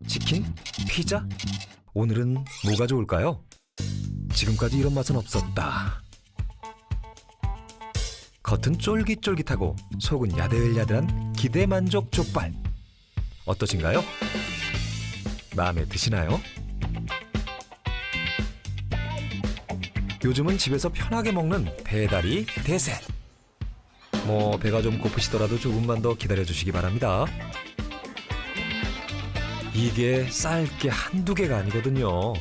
치킨? 피자? 오늘은 뭐가 좋을까요? 지금까지 이런 맛은 없었다. 겉은 쫄깃쫄깃하고 속은 야들야들한 기대만족 족발. 어떠신가요? 마음에 드시나요? 요즘은 집에서 편하게 먹는 배달이 대세. 배가 좀 고프시더라도 조금만 더 기다려주시기 바랍니다. 이게 쌀 게 한두 개가 아니거든요.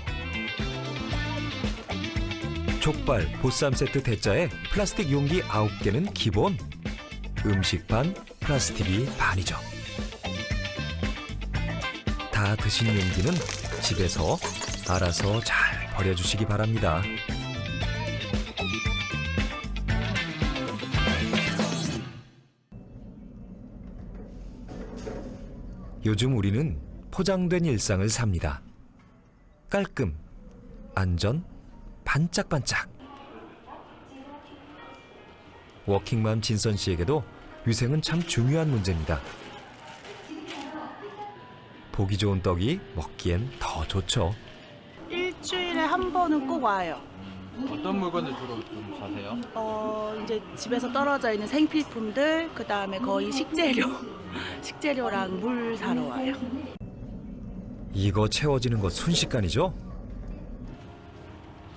족발, 보쌈 세트 대짜에 플라스틱 용기 9개는 기본. 음식 반, 플라스틱이 반이죠. 다 드신 용기는 집에서 알아서 잘 버려주시기 바랍니다. 요즘 우리는 포장된 일상을 삽니다. 깔끔, 안전, 반짝반짝. 워킹맘 진선 씨에게도 위생은 참 중요한 문제입니다. 보기 좋은 떡이 먹기엔 더 좋죠. 일주일에 한 번은 꼭 와요. 어떤 물건을 주로 좀 사세요? 이제 집에서 떨어져 있는 생필품들, 그 다음에 거의 식재료랑 물 사러 와요. 이거 채워지는 거 순식간이죠?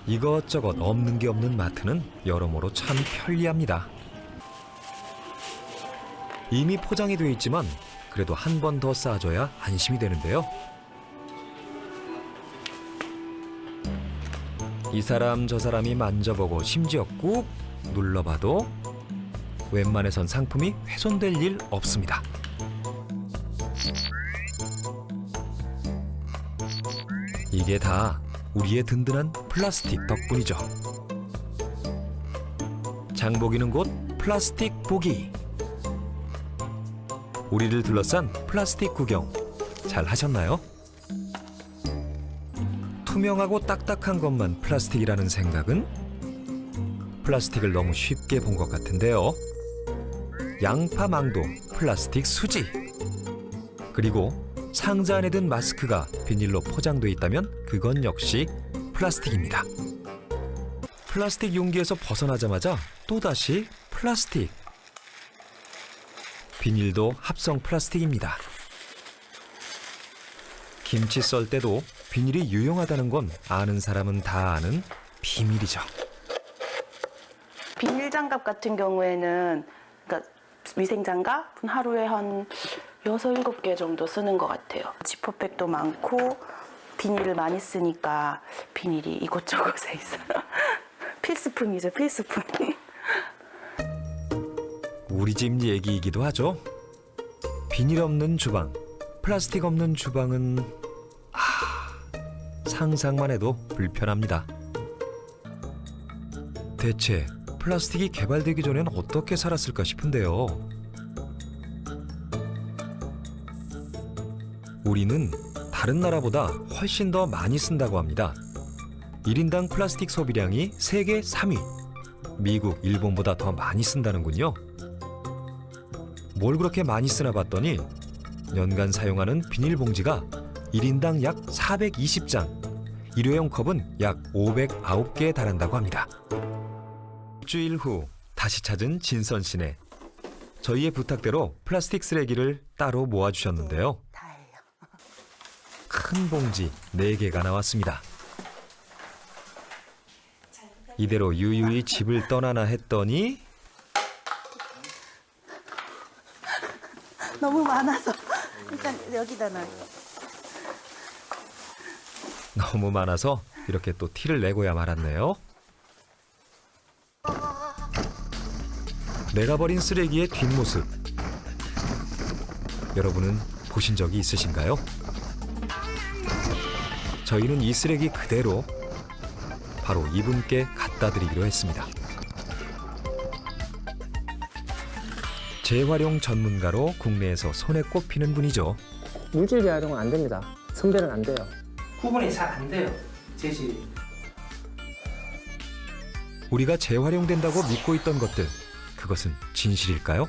이것저것 없는 게 없는 마트는 여러모로 참 편리합니다. 이미 포장이 되어 있지만 그래도 한 번 더 싸줘야 안심이 되는데요. 이 사람 저 사람이 만져보고 심지어 꾹 눌러봐도 웬만해선 상품이 훼손될 일 없습니다. 이게 다 우리의 든든한 플라스틱 덕분이죠. 장보기는 곧 플라스틱 보기. 우리를 둘러싼 플라스틱 구경 잘 하셨나요? 투명하고 딱딱한 것만 플라스틱이라는 생각은 플라스틱을 너무 쉽게 본 것 같은데요. 양파망도 플라스틱 수지. 그리고 상자 안에 든 마스크가 비닐로 포장돼 있다면 그건 역시 플라스틱입니다. 플라스틱 용기에서 벗어나자마자 또다시 플라스틱. 비닐도 합성 플라스틱입니다. 김치 썰 때도 비닐이 유용하다는 건 아는 사람은 다 아는 비밀이죠. 비닐 장갑 같은 경우에는 그러니까 위생 장갑은 하루에 한 6, 7개 정도 쓰는 것 같아요. 지퍼백도 많고 비닐을 많이 쓰니까 비닐이 이곳저곳에 있어요. 필수품이죠, 필수품. 우리 집 얘기이기도 하죠. 비닐 없는 주방, 플라스틱 없는 주방은 상상만 해도 불편합니다. 대체 플라스틱이 개발되기 전엔 어떻게 살았을까 싶은데요. 우리는 다른 나라보다 훨씬 더 많이 쓴다고 합니다. 1인당 플라스틱 소비량이 세계 3위. 미국, 일본보다 더 많이 쓴다는군요. 뭘 그렇게 많이 쓰나 봤더니 연간 사용하는 비닐봉지가 1인당 약 420장, 일회용 컵은 약 509개에 달한다고 합니다. 일주일 후 다시 찾은 진선 씨네. 저희의 부탁대로 플라스틱 쓰레기를 따로 모아주셨는데요. 다예요. 큰 봉지 4개가 나왔습니다. 이대로 유유히 집을 떠나나 했더니 너무 많아서 일단 여기다 놔요. 너무 많아서 이렇게 또 티를 내고야 말았네요. 내가 버린 쓰레기의 뒷모습. 여러분은 보신 적이 있으신가요? 저희는 이 쓰레기 그대로 바로 이분께 갖다 드리기로 했습니다. 재활용 전문가로 국내에서 손에 꼽히는 분이죠. 물질 재활용은 안 됩니다. 선별은 안 돼요. 구분이 잘 안 돼요. 재질이. 우리가 재활용된다고 믿고 있던 것들, 그것은 진실일까요?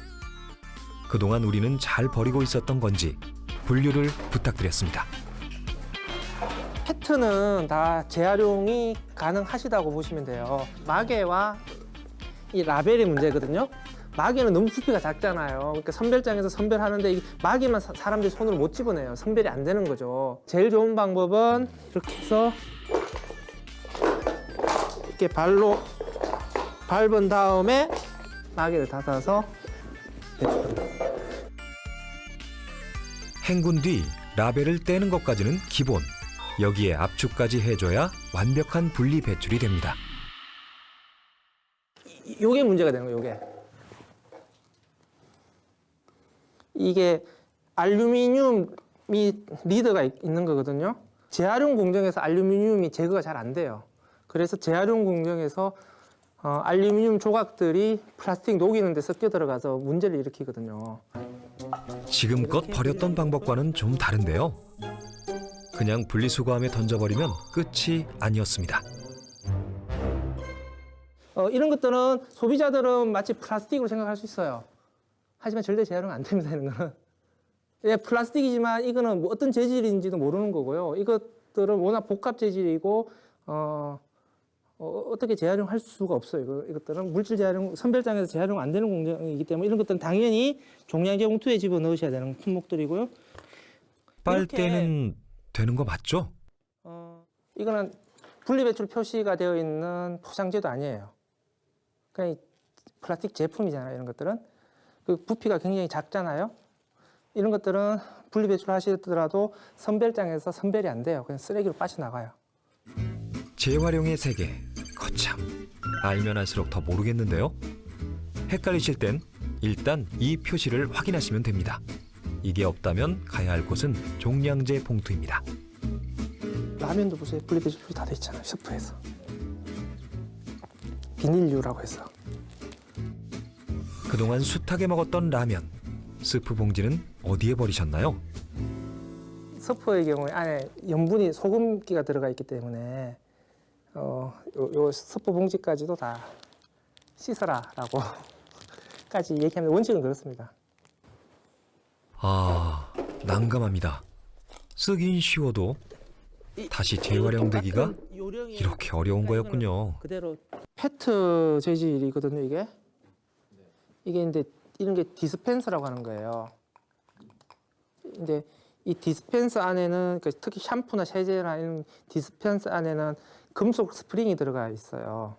그동안 우리는 잘 버리고 있었던 건지 분류를 부탁드렸습니다. 패턴은 다 재활용이 가능하시다고 보시면 돼요. 마개와 이 라벨이 문제거든요. 마개는 너무 부피가 작잖아요. 그러니까 선별장에서 선별하는데 이 마개만 사람들이 손으로 못 집어내요. 선별이 안 되는 거죠. 제일 좋은 방법은 이렇게 해서 이렇게 발로 밟은 다음에 마개를 닫아서 헹군 뒤 라벨을 떼는 것까지는 기본. 여기에 압축까지 해줘야 완벽한 분리 배출이 됩니다. 요게 문제가 되는 거예요. 요게. 이게 알루미늄이 리더가 있는 거거든요. 재활용 공정에서 알루미늄이 제거가 잘 안 돼요. 그래서 재활용 공정에서 알루미늄 조각들이 플라스틱 녹이는 데 섞여 들어가서 문제를 일으키거든요. 지금껏 버렸던 방법과는 좀 다른데요. 그냥 분리수거함에 던져버리면 끝이 아니었습니다. 이런 것들은 소비자들은 마치 플라스틱으로 생각할 수 있어요. 하지만 절대 재활용 안 됩니다. 이런 거는. 예, 플라스틱이지만 이거는 뭐 어떤 재질인지도 모르는 거고요. 이것들은 워낙 복합 재질이고 어떻게 재활용할 수가 없어요. 이것들은 물질 재활용, 선별장에서 재활용 안 되는 공정이기 때문에 이런 것들은 당연히 종량제 봉투에 집어 넣으셔야 되는 품목들이고요. 빨대는 되는 거 맞죠? 이거는 분리배출 표시가 되어 있는 포장재도 아니에요. 그냥 플라스틱 제품이잖아요. 이런 것들은 그 부피가 굉장히 작잖아요. 이런 것들은 분리배출 하시더라도 선별장에서 선별이 안 돼요. 그냥 쓰레기로 빠져나가요. 재활용의 세계, 거참 알면 알수록 더 모르겠는데요. 헷갈리실 땐 일단 이 표시를 확인하시면 됩니다. 이게 없다면 가야 할 곳은 종량제 봉투입니다. 라면도 보세요. 분리배출 표시 다 돼 있잖아요. 셰프에서. 비닐류라고 해서. 그동안 숱하게 먹었던 라면, 스프 봉지는 어디에 버리셨나요? 서퍼의 경우에 안에 염분이 소금기가 들어가 있기 때문에 요 서퍼 봉지까지도 다 씻어라라고 까지 얘기하면 원칙은 그렇습니다. 아, 난감합니다. 쓰긴 쉬워도 다시 재활용되기가 이렇게 어려운 거였군요. 그대로 페트 재질이거든요, 이게. 이게 근데 이런 게 디스펜서라고 하는 거예요. 근데 이 디스펜서 안에는 특히 샴푸나 세제나 이런 디스펜서 안에는 금속 스프링이 들어가 있어요.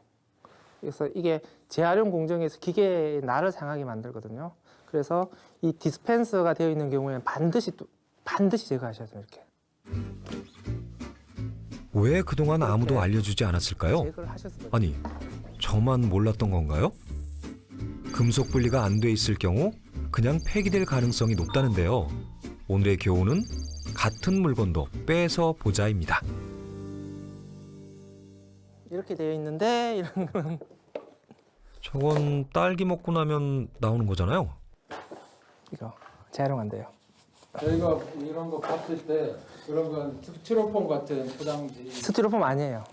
그래서 이게 재활용 공정에서 기계의 날을 상하게 만들거든요. 그래서 이 디스펜서가 되어 있는 경우에는 반드시 제거하셔야 돼요, 이렇게. 왜 그동안 아무도 알려주지 않았을까요? 제거를 하셨어요. 아니, 저만 몰랐던 건가요? 금속 분리가 안 돼 있을 경우 그냥 폐기될 가능성이 높다는데요. 오늘의 교훈은 같은 물건도 빼서 보자입니다. 이렇게 되어 있는데 이런 건 저건 딸기 먹고 나면 나오는 거잖아요. 이거 재활용 안 돼요. 저희가 이런 거 봤을 때 그런 건 스티로폼 같은 포장지 스티로폼 아니에요.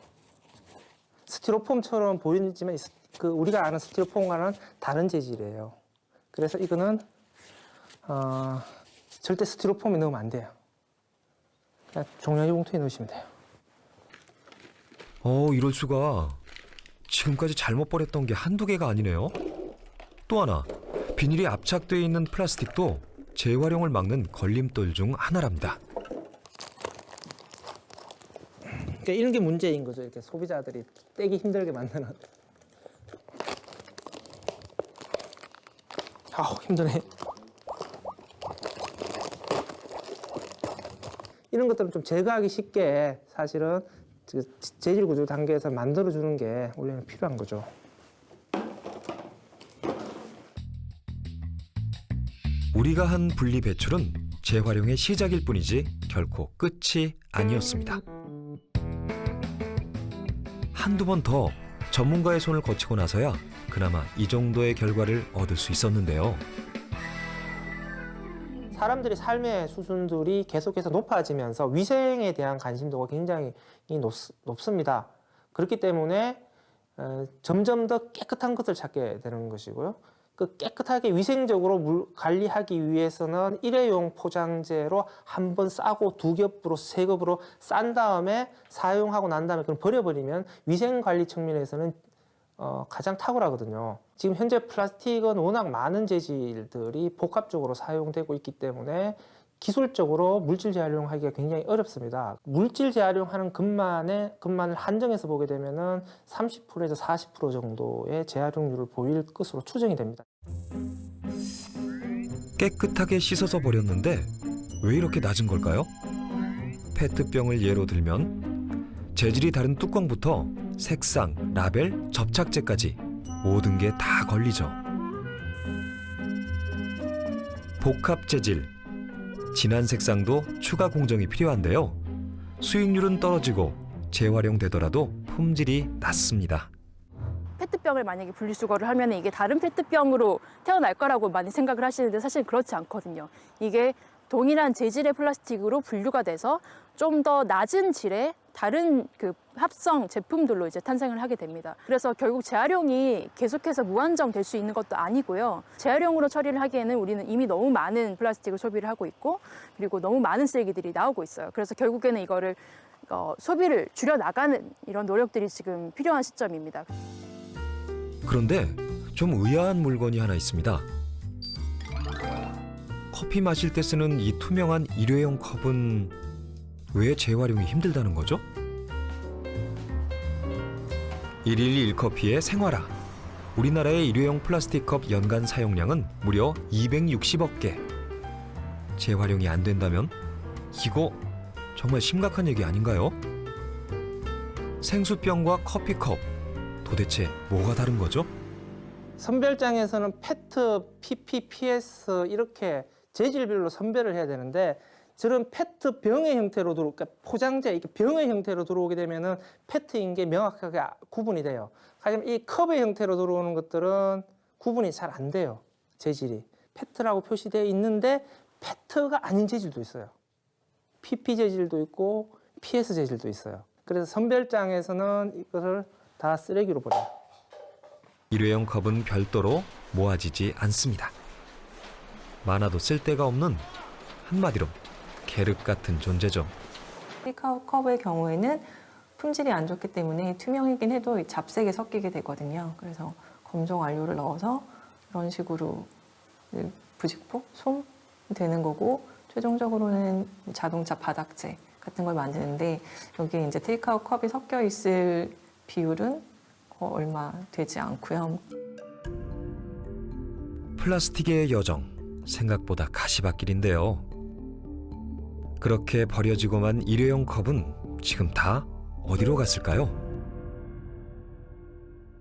스티로폼처럼 보이지만 우리가 아는 스티로폼과는 다른 재질이에요. 그래서 이거는 절대 스티로폼에 넣으면 안 돼요. 그냥 종량제 봉투에 넣으시면 돼요. 이럴 수가. 지금까지 잘못 버렸던 게 한두 개가 아니네요. 또 하나, 비닐이 압착되어 있는 플라스틱도 재활용을 막는 걸림돌 중 하나랍니다. 그러니까 이런 게 문제인 거죠. 이렇게 소비자들이 떼기 힘들게 만드는. 힘드네. 이런 것들은 좀 제거하기 쉽게 사실은 재질 구조 단계에서 만들어주는 게 원래는 필요한 거죠. 우리가 한 분리 배출은 재활용의 시작일 뿐이지 결코 끝이 아니었습니다. 한두 번 더 전문가의 손을 거치고 나서야 그나마 이 정도의 결과를 얻을 수 있었는데요. 사람들의 삶의 수준들이 계속해서 높아지면서 위생에 대한 관심도가 굉장히 높습니다. 그렇기 때문에 점점 더 깨끗한 것을 찾게 되는 것이고요. 그 깨끗하게 위생적으로 물 관리하기 위해서는 일회용 포장재로 한 번 싸고 두 겹으로 세 겹으로 싼 다음에 사용하고 난 다음에 그럼 버려버리면 위생 관리 측면에서는 가장 탁월하거든요. 지금 현재 플라스틱은 워낙 많은 재질들이 복합적으로 사용되고 있기 때문에 기술적으로 물질 재활용하기가 굉장히 어렵습니다. 물질 재활용하는 것만을 한정해서 보게 되면은 30%에서 40% 정도의 재활용률을 보일 것으로 추정이 됩니다. 깨끗하게 씻어서 버렸는데 왜 이렇게 낮은 걸까요? 페트병을 예로 들면 재질이 다른 뚜껑부터 색상, 라벨, 접착제까지 모든 게 다 걸리죠. 복합 재질, 진한 색상도 추가 공정이 필요한데요. 수익률은 떨어지고 재활용되더라도 품질이 낮습니다. 페트병을 만약에 분리수거를 하면 이게 다른 페트병으로 태어날 거라고 많이 생각을 하시는데 사실 그렇지 않거든요. 이게 동일한 재질의 플라스틱으로 분류가 돼서 좀 더 낮은 질의 다른 그 합성 제품들로 이제 탄생을 하게 됩니다. 그래서 결국 재활용이 계속해서 무한정 될 수 있는 것도 아니고요. 재활용으로 처리를 하기에는 우리는 이미 너무 많은 플라스틱을 소비를 하고 있고 그리고 너무 많은 쓰레기들이 나오고 있어요. 그래서 결국에는 이거를 소비를 줄여 나가는 이런 노력들이 지금 필요한 시점입니다. 그런데 좀 의아한 물건이 하나 있습니다. 커피 마실 때 쓰는 이 투명한 일회용 컵은 왜 재활용이 힘들다는 거죠? 112 1커피의 생활화. 우리나라의 일회용 플라스틱 컵 연간 사용량은 무려 260억 개. 재활용이 안 된다면 이거 정말 심각한 얘기 아닌가요? 생수병과 커피컵, 도대체 뭐가 다른 거죠? 선별장에서는 페트, PP, PS 이렇게 재질별로 선별을 해야 되는데 저런 페트 병의 형태로 그러니까 포장재 이렇게 병의 형태로 들어오게 되면은 페트인 게 명확하게 구분이 돼요. 하지만 이 컵의 형태로 들어오는 것들은 구분이 잘 안 돼요. 재질이 페트라고 표시되어 있는데 페트가 아닌 재질도 있어요. PP 재질도 있고 PS 재질도 있어요. 그래서 선별장에서는 이것을 다 쓰레기로 버려요. 일회용 컵은 별도로 모아지지 않습니다. 많아도 쓸데가 없는 한마디로 계륵 같은 존재죠. 테이크아웃 컵의 경우에는 품질이 안 좋기 때문에 투명이긴 해도 잡색이 섞이게 되거든요. 그래서 검정 완료를 넣어서 이런 식으로 부직포, 솜 되는 거고 최종적으로는 자동차 바닥재 같은 걸 만드는데 여기에 이제 테이크아웃 컵이 섞여 있을 비율은 얼마 되지 않고요. 플라스틱의 여정, 생각보다 가시밭길인데요. 그렇게 버려지고만 일회용 컵은 지금 다 어디로 갔을까요?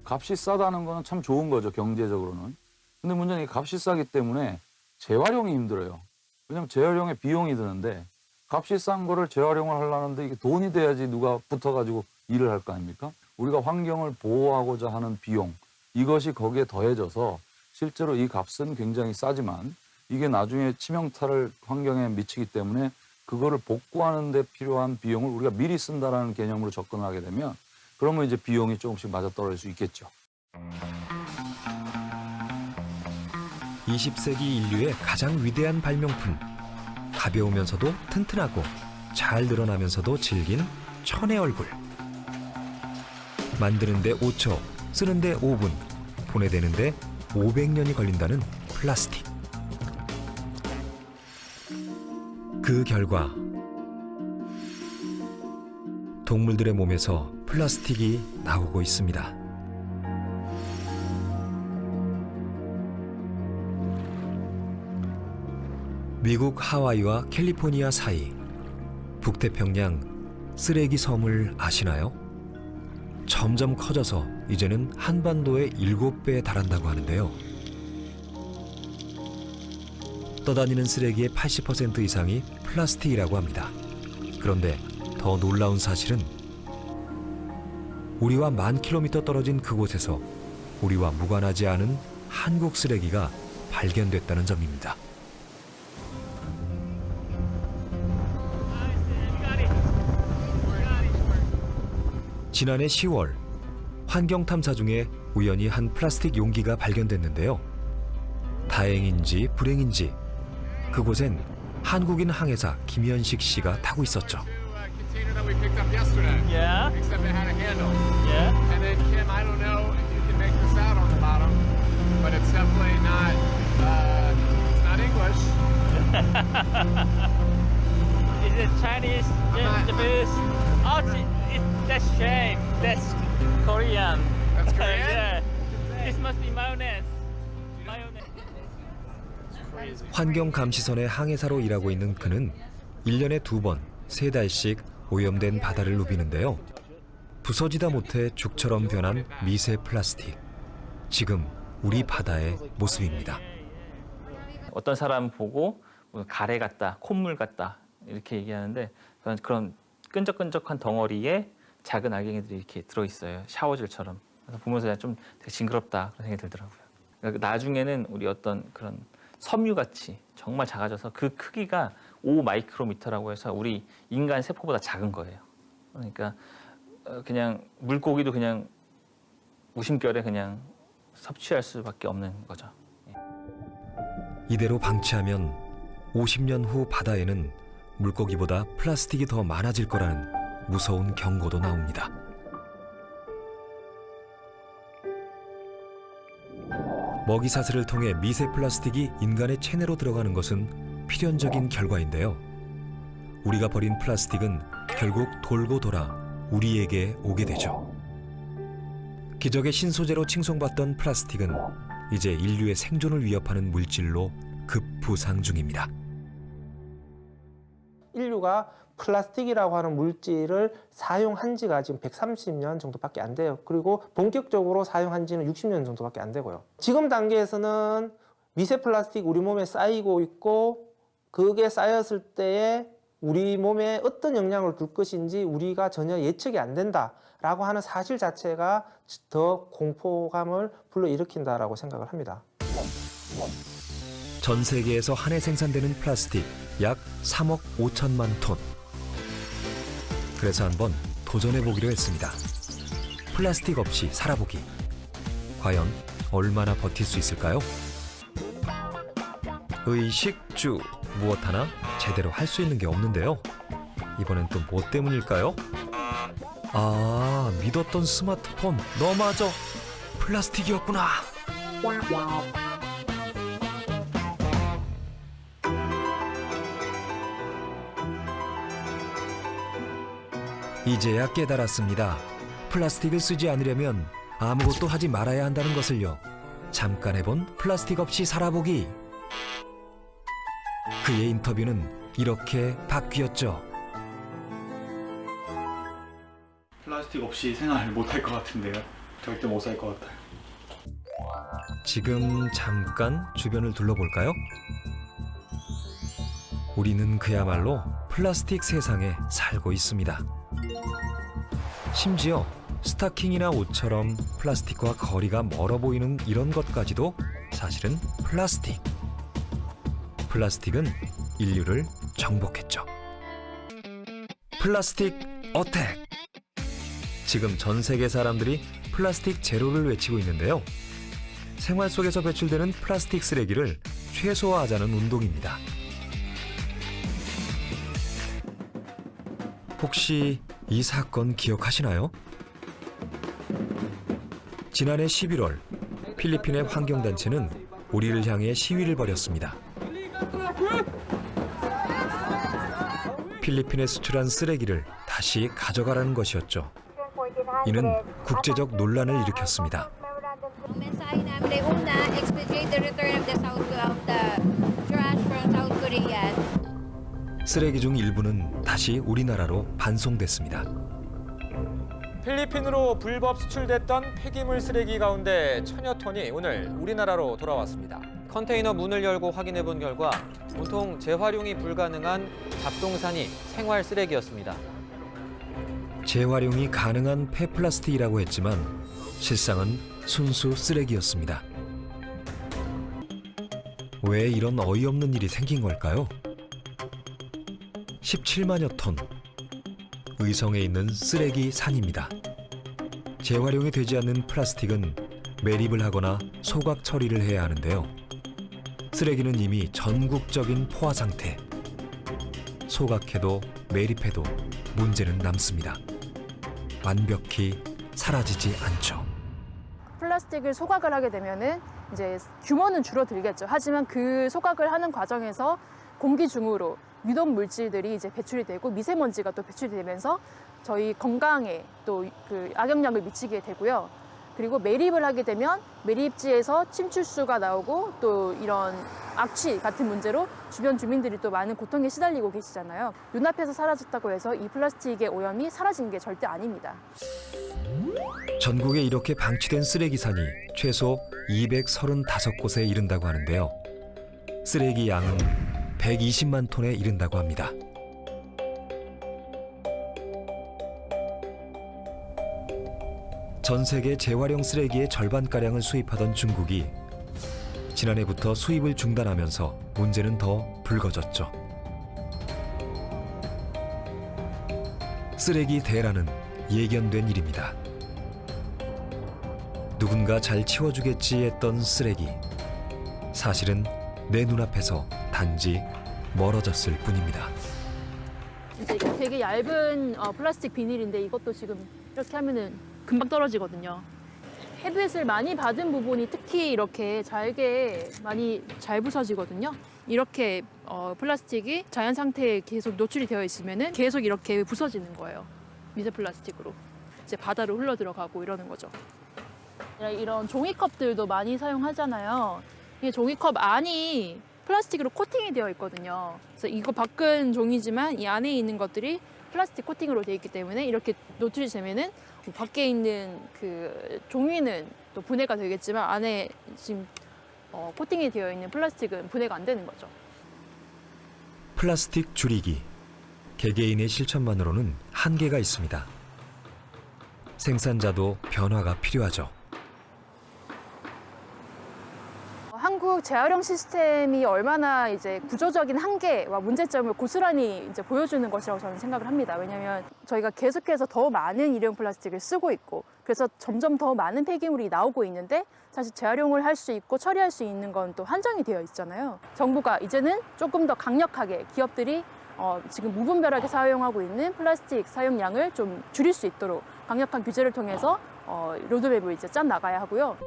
값이 싸다는 거는 참 좋은 거죠, 경제적으로는. 근데 문제는 이 값이 싸기 때문에 재활용이 힘들어요. 왜냐면 재활용에 비용이 드는데 값이 싼 거를 재활용을 하려는데 이게 돈이 돼야지 누가 붙어가지고 일을 할 거 아닙니까? 우리가 환경을 보호하고자 하는 비용, 이것이 거기에 더해져서 실제로 이 값은 굉장히 싸지만 이게 나중에 치명타를 환경에 미치기 때문에 그거를 복구하는 데 필요한 비용을 우리가 미리 쓴다라는 개념으로 접근하게 되면 그러면 이제 비용이 조금씩 맞아떨어질 수 있겠죠. 20세기 인류의 가장 위대한 발명품. 가벼우면서도 튼튼하고 잘 늘어나면서도 질긴 천의 얼굴. 만드는데 5초, 쓰는데 5분, 보내대는데 500년이 걸린다는 플라스틱. 그 결과 동물들의 몸에서 플라스틱이 나오고 있습니다. 미국 하와이와 캘리포니아 사이 북태평양 쓰레기 섬을 아시나요? 점점 커져서 이제는 한반도의 7배에 달한다고 하는데요. 떠다니는 쓰레기의 80% 이상이 플라스틱이라고 합니다. 그런데 더 놀라운 사실은 우리와 10,000km 떨어진 그곳에서 우리와 무관하지 않은 한국 쓰레기가 발견됐다는 점입니다. 지난해 10월 환경탐사 중에 우연히 한 플라스틱 용기가 발견됐는데요. 다행인지 불행인지 그곳엔 한국인 항해사 김현식 씨가 타고 있었죠. Container that we picked up yesterday. Yeah. Except it had a handle. Yeah. And then Kim, I don't know if you can make this out on the bottom, but it's definitely not. It's not English. Is it Chinese? not- Japanese? Oh, that's shame. That's Korean. That's Korean? Yeah. This must be mayonnaise. Mayonnaise. 환경 감시선의 항해사로 일하고 있는 그는 1년에 2번, 3달씩 오염된 바다를 누비는데요. 부서지다 못해 죽처럼 변한 미세 플라스틱. 지금 우리 바다의 모습입니다. 어떤 사람 보고 뭐 가래 같다, 콧물 같다 이렇게 얘기하는데 그런 끈적끈적한 덩어리에 작은 알갱이들이 이렇게 들어있어요. 샤워젤처럼. 그래서 보면서 좀 되게 징그럽다 그런 생각이 들더라고요. 그러니까 나중에는 우리 어떤 그런 섬유같이 정말 작아져서 그 크기가 5 마이크로미터라고 해서 우리 인간 세포보다 작은 거예요. 그러니까 그냥 물고기도 그냥 무심결에 그냥 섭취할 수밖에 없는 거죠. 이대로 방치하면 50년 후 바다에는 물고기보다 플라스틱이 더 많아질 거라는 무서운 경고도 나옵니다. 먹이사슬을 통해 미세 플라스틱이 인간의 체내로 들어가는 것은 필연적인 결과인데요. 우리가 버린 플라스틱은 결국 돌고 돌아 우리에게 오게 되죠. 기적의 신소재로 칭송받던 플라스틱은 이제 인류의 생존을 위협하는 물질로 급부상 중입니다. 인류가 플라스틱이라고 하는 물질을 사용한 지가 지금 130년 정도밖에 안 돼요. 그리고 본격적으로 사용한 지는 60년 정도밖에 안 되고요. 지금 단계에서는 미세 플라스틱 우리 몸에 쌓이고 있고 그게 쌓였을 때에 우리 몸에 어떤 영향을 줄 것인지 우리가 전혀 예측이 안 된다라고 하는 사실 자체가 더 공포감을 불러일으킨다라고 생각을 합니다. 전 세계에서 한 해 생산되는 플라스틱 약 3억 5천만 톤. 그래서 한번 도전해보기로 했습니다. 플라스틱 없이 살아보기. 과연 얼마나 버틸 수 있을까요? 의식주 무엇 하나 제대로 할 수 있는 게 없는데요. 이번엔 또 뭐 때문일까요? 아, 믿었던 스마트폰 너마저 플라스틱이었구나. 이제야 깨달았습니다. 플라스틱을 쓰지 않으려면 아무것도 하지 말아야 한다는 것을요. 잠깐 해본 플라스틱 없이 살아보기. 그의 인터뷰는 이렇게 바뀌었죠. 플라스틱 없이 생활 못할 것 같은데요. 절대 못 살 것 같아요. 지금 잠깐 주변을 둘러볼까요? 우리는 그야말로 플라스틱 세상에 살고 있습니다. 심지어 스타킹이나 옷처럼 플라스틱과 거리가 멀어 보이는 이런 것까지도 사실은 플라스틱. 플라스틱은 인류를 정복했죠. 플라스틱 어택! 지금 전 세계 사람들이 플라스틱 제로를 외치고 있는데요. 생활 속에서 배출되는 플라스틱 쓰레기를 최소화하자는 운동입니다. 혹시 이 사건 기억하시나요? 지난해 11월 필리핀의 환경단체는 우리를 향해 시위를 벌였습니다. 필리핀에 수출한 쓰레기를 다시 가져가라는 것이었죠. 이는 국제적 논란을 일으켰습니다. Ang mensahe namin ay una, expedite the return of the trash from South Korea. 쓰레기 중 일부는 다시 우리나라로 반송됐습니다. 필리핀으로 불법 수출됐던 폐기물 쓰레기 가운데 천여 톤이 오늘 우리나라로 돌아왔습니다. 컨테이너 문을 열고 확인해 본 결과 온통 재활용이 불가능한 잡동사니 생활 쓰레기였습니다. 재활용이 가능한 폐플라스틱이라고 했지만 실상은 순수 쓰레기였습니다. 왜 이런 어이없는 일이 생긴 걸까요? 17만여 톤. 의성에 있는 쓰레기 산입니다. 재활용이 되지 않는 플라스틱은 매립을 하거나 소각 처리를 해야 하는데요. 쓰레기는 이미 전국적인 포화 상태. 소각해도 매립해도 문제는 남습니다. 완벽히 사라지지 않죠. 플라스틱을 소각을 하게 되면은 이제 규모는 줄어들겠죠. 하지만 그 소각을 하는 과정에서 공기 중으로 유독 물질들이 이제 배출이 되고 미세먼지가 또 배출이 되면서 저희 건강에 또 그 악영향을 미치게 되고요. 그리고 매립을 하게 되면 매립지에서 침출수가 나오고 또 이런 악취 같은 문제로 주변 주민들이 또 많은 고통에 시달리고 계시잖아요. 눈앞에서 사라졌다고 해서 이 플라스틱의 오염이 사라진 게 절대 아닙니다. 전국에 이렇게 방치된 쓰레기산이 최소 235곳에 이른다고 하는데요. 쓰레기 양은 120만 톤에 이른다고 합니다. 전 세계 재활용 쓰레기의 절반가량을 수입하던 중국이 지난해부터 수입을 중단하면서 문제는 더 불거졌죠. 쓰레기 대란은 예견된 일입니다. 누군가 잘 치워주겠지 했던 쓰레기. 사실은 내 눈앞에서 단지 멀어졌을 뿐입니다. 이제 이게 되게 얇은 플라스틱 비닐인데 이것도 지금 이렇게 하면은 금방 떨어지거든요. 햇빛을 많이 받은 부분이 특히 이렇게 잘게 많이 잘 부서지거든요. 이렇게 플라스틱이 자연 상태에 계속 노출이 되어 있으면은 계속 이렇게 부서지는 거예요. 미세 플라스틱으로 이제 바다로 흘러 들어가고 이러는 거죠. 이런 종이컵들도 많이 사용하잖아요. 이 종이컵 안이 플라스틱으로 코팅이 되어 있거든요. 그래서 이거 밖은 종이지만 이 안에 있는 것들이 플라스틱 코팅으로 되어 있기 때문에 이렇게 노출이 되면은 밖에 있는 그 종이는 또 분해가 되겠지만 안에 지금 코팅이 되어 있는 플라스틱은 분해가 안 되는 거죠. 플라스틱 줄이기. 개개인의 실천만으로는 한계가 있습니다. 생산자도 변화가 필요하죠. 한국 재활용 시스템이 얼마나 이제 구조적인 한계와 문제점을 고스란히 이제 보여주는 것이라고 저는 생각을 합니다. 왜냐하면 저희가 계속해서 더 많은 일회용 플라스틱을 쓰고 있고 그래서 점점 더 많은 폐기물이 나오고 있는데 사실 재활용을 할 수 있고 처리할 수 있는 건 또 한정이 되어 있잖아요. 정부가 이제는 조금 더 강력하게 기업들이 지금 무분별하게 사용하고 있는 플라스틱 사용량을 좀 줄일 수 있도록 강력한 규제를 통해서 로드맵을 이제 짠 나가야 하고요.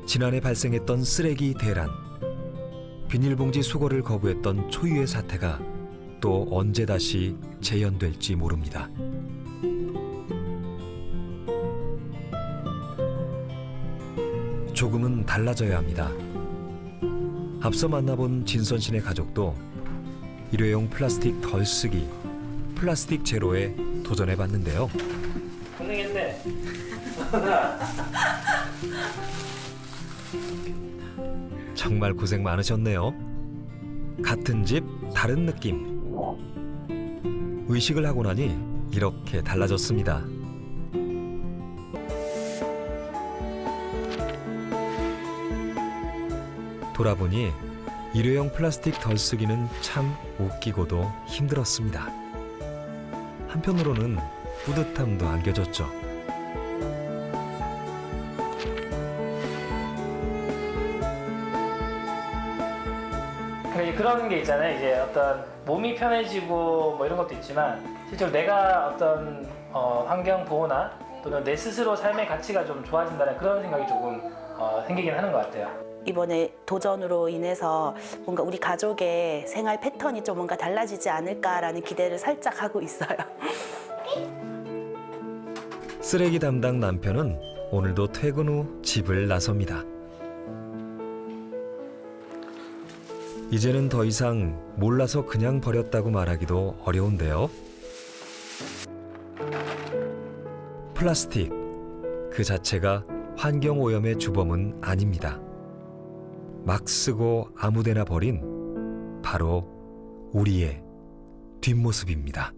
지난해 발생했던 쓰레기 대란. 비닐봉지 수거를 거부했던 초유의 사태가 또 언제 다시 재현될지 모릅니다. 조금은 달라져야 합니다. 앞서 만나본 진선 씨네 가족도 일회용 플라스틱 덜 쓰기, 플라스틱 제로에 도전해 봤는데요. 가능했네. 정말 고생 많으셨네요. 같은 집 다른 느낌. 의식을 하고 나니 이렇게 달라졌습니다. 돌아보니 일회용 플라스틱 덜 쓰기는 참 웃기고도 힘들었습니다. 한편으로는 뿌듯함도 안겨졌죠. 그런 게 있잖아요. 이제 어떤 몸이 편해지고 뭐 이런 것도 있지만 실제로 내가 어떤 환경 보호나 또는 내 스스로 삶의 가치가 좀 좋아진다는 그런 생각이 조금 생기긴 하는 것 같아요. 이번에 도전으로 인해서 뭔가 우리 가족의 생활 패턴이 좀 뭔가 달라지지 않을까라는 기대를 살짝 하고 있어요. 쓰레기 담당 남편은 오늘도 퇴근 후 집을 나섭니다. 이제는 더 이상 몰라서 그냥 버렸다고 말하기도 어려운데요. 플라스틱 그 자체가 환경오염의 주범은 아닙니다. 막 쓰고 아무데나 버린 바로 우리의 뒷모습입니다.